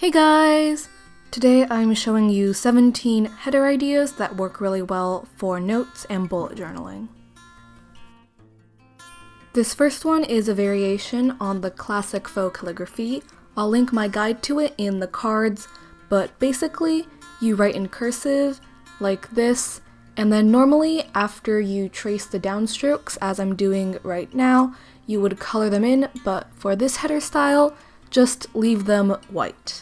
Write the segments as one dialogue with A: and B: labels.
A: Hey guys! Today I'm showing you 17 header ideas that work really well for notes and bullet journaling. This first one is a variation on the classic faux calligraphy. I'll link my guide to it in the cards, but basically you write in cursive like this, and then normally after you trace the downstrokes, as I'm doing right now, you would color them in, but for this header style, just leave them white.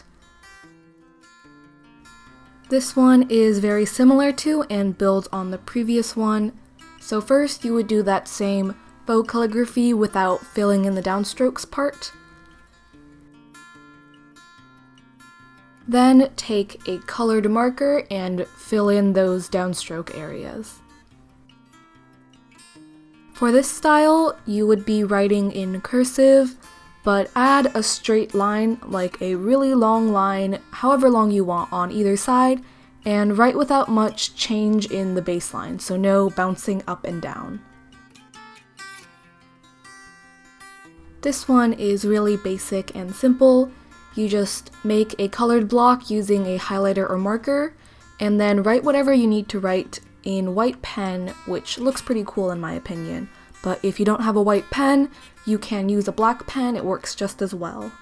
A: This one is very similar to and builds on the previous one. So first you would do that same faux calligraphy without filling in the downstrokes part. Then take a colored marker and fill in those downstroke areas. For this style, you would be writing in cursive, but add a straight line, like a really long line, however long you want on either side, and write without much change in the baseline, so no bouncing up and down. This one is really basic and simple. You just make a colored block using a highlighter or marker, and then write whatever you need to write in white pen, which looks pretty cool in my opinion. But if you don't have a white pen, you can use a black pen, it works just as well.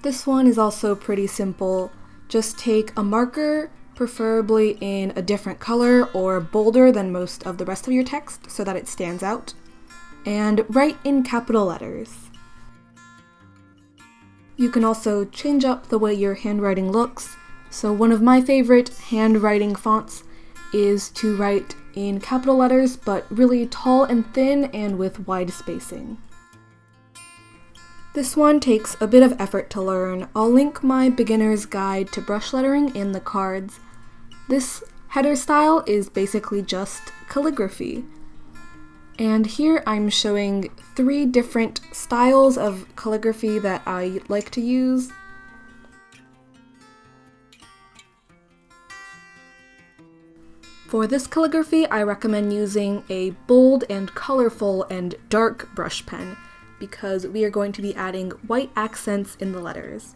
A: This one is also pretty simple. Just take a marker, preferably in a different color or bolder than most of the rest of your text so that it stands out, and write in capital letters. You can also change up the way your handwriting looks. So one of my favorite handwriting fonts is to write in capital letters, but really tall and thin and with wide spacing. This one takes a bit of effort to learn. I'll link my beginner's guide to brush lettering in the cards. This header style is basically just calligraphy. And here I'm showing 3 different styles of calligraphy that I like to use. For this calligraphy, I recommend using a bold and colorful and dark brush pen because we are going to be adding white accents in the letters.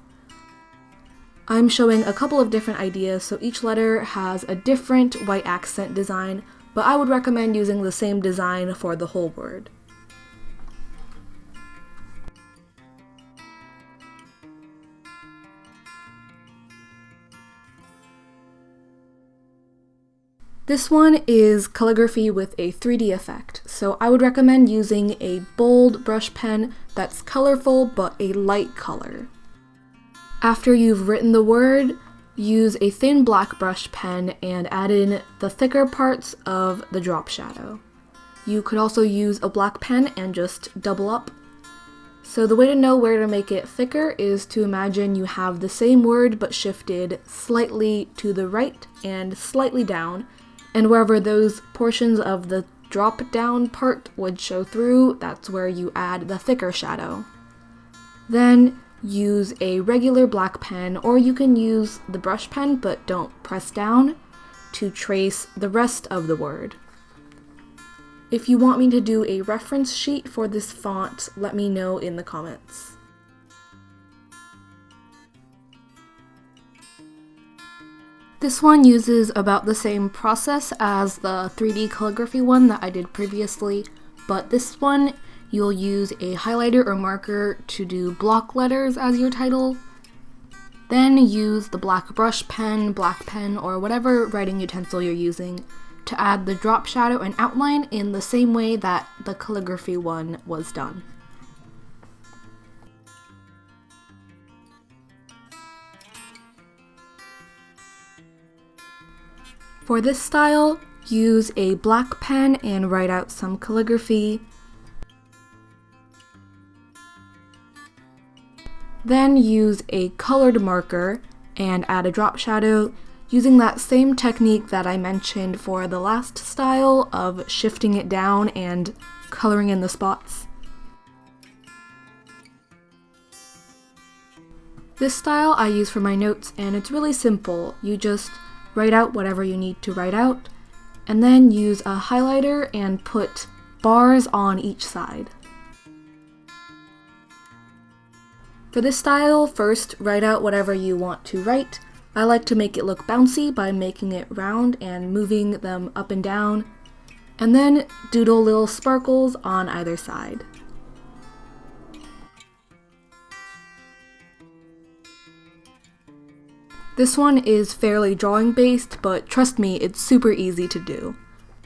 A: I'm showing a couple of different ideas, so each letter has a different white accent design, but I would recommend using the same design for the whole word. This one is calligraphy with a 3D effect, so I would recommend using a bold brush pen that's colorful but a light color. After you've written the word, use a thin black brush pen and add in the thicker parts of the drop shadow. You could also use a black pen and just double up. So the way to know where to make it thicker is to imagine you have the same word but shifted slightly to the right and slightly down, and wherever those portions of the drop down part would show through, that's where you add the thicker shadow. Then use a regular black pen, or you can use the brush pen but don't press down, to trace the rest of the word. If you want me to do a reference sheet for this font, let me know in the comments. This one uses about the same process as the 3D calligraphy one that I did previously, but this one you'll use a highlighter or marker to do block letters as your title. Then use the black brush pen, black pen, or whatever writing utensil you're using to add the drop shadow and outline in the same way that the calligraphy one was done. For this style, use a black pen and write out some calligraphy. Then use a colored marker and add a drop shadow using that same technique that I mentioned for the last style of shifting it down and coloring in the spots. This style I use for my notes, and it's really simple. You just write out whatever you need to write out, and then use a highlighter and put bars on each side. For this style, first write out whatever you want to write. I like to make it look bouncy by making it round and moving them up and down, and then doodle little sparkles on either side. This one is fairly drawing based, but trust me, it's super easy to do.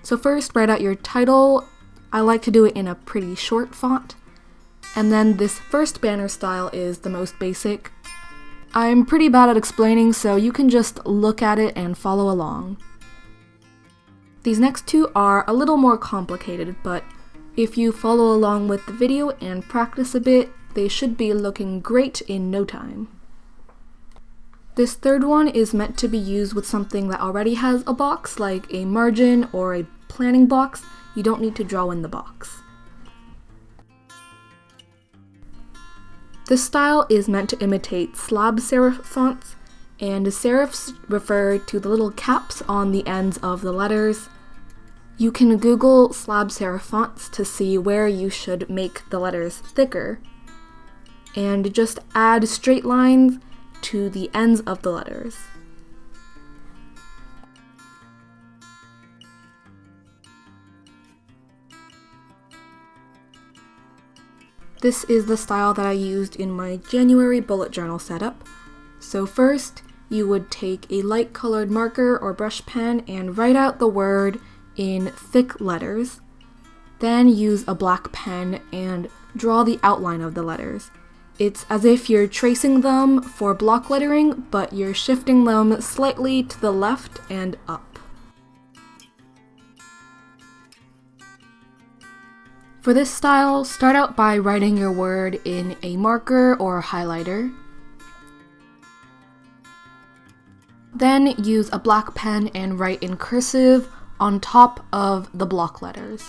A: So first, write out your title. I like to do it in a pretty short font. And then this first banner style is the most basic. I'm pretty bad at explaining, so you can just look at it and follow along. These next two are a little more complicated, but if you follow along with the video and practice a bit, they should be looking great in no time. This third one is meant to be used with something that already has a box, like a margin or a planning box. You don't need to draw in the box. This style is meant to imitate slab serif fonts, and serifs refer to the little caps on the ends of the letters. You can Google slab serif fonts to see where you should make the letters thicker, and just add straight lines to the ends of the letters. This is the style that I used in my January bullet journal setup. So first, you would take a light colored marker or brush pen and write out the word in thick letters. Then use a black pen and draw the outline of the letters. It's as if you're tracing them for block lettering, but you're shifting them slightly to the left and up. For this style, start out by writing your word in a marker or highlighter. Then use a black pen and write in cursive on top of the block letters.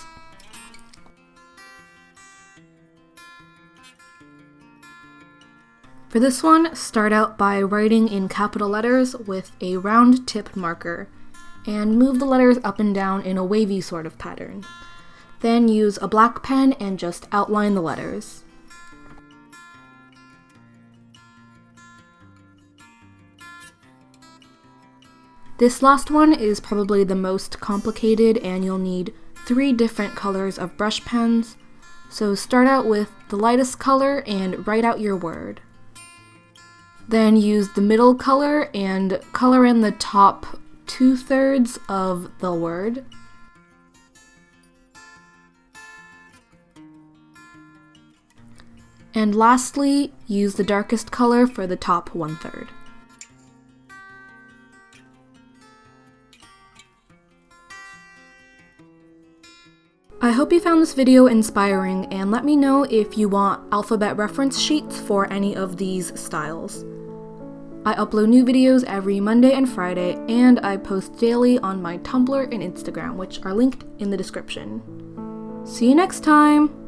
A: For this one, start out by writing in capital letters with a round tipped marker, and move the letters up and down in a wavy sort of pattern. Then use a black pen and just outline the letters. This last one is probably the most complicated, and you'll need 3 different colors of brush pens. So start out with the lightest color and write out your word. Then use the middle color and color in the top 2/3 of the word. And lastly, use the darkest color for the top 1/3. I hope you found this video inspiring, and let me know if you want alphabet reference sheets for any of these styles. I upload new videos every Monday and Friday, and I post daily on my Tumblr and Instagram, which are linked in the description. See you next time!